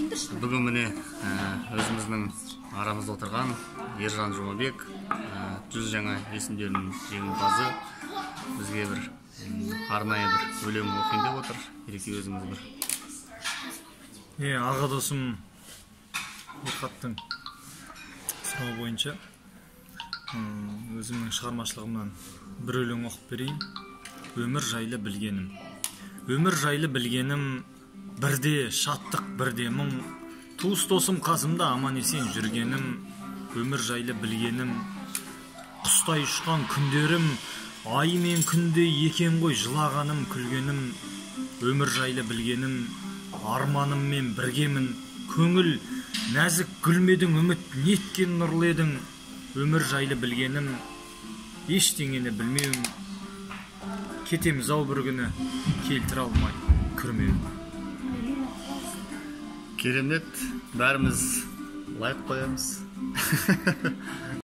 Бүгін міне өзіміздің арамызда отырған Ержан Жұмабек, 100 жаңа есімдерінің жеңімпазы бізге бір арнайы бір өлең оқиын деп отыр. Ереке өзіңіз бір. Аға досым Ерқаттың сұрауы бойынша өзімнің шығармашылығымнан бір өлең оқып берейін. Өмір жайлы білгенім. Өмір жайлы білгенім, бірде шаттық, бірде мұң. Туыс досым қасымда аман есен жүргенім. Өмір жайлы білгенім, құстай ұшқан күндерім, ай мен күнде екен ғой жылағаным, күлгенім. Өмір жайлы білгенім, арманыммен біргемін. Көңіл нәзік гүлмедің, үміт неткен нұрлы едің. Өмір жайлы білгенім, ештеңені білмеуім. Кетеміз ау бір күні, келтіре алмай күрмеуім. Керемет, бәріміз лайк қоямыз.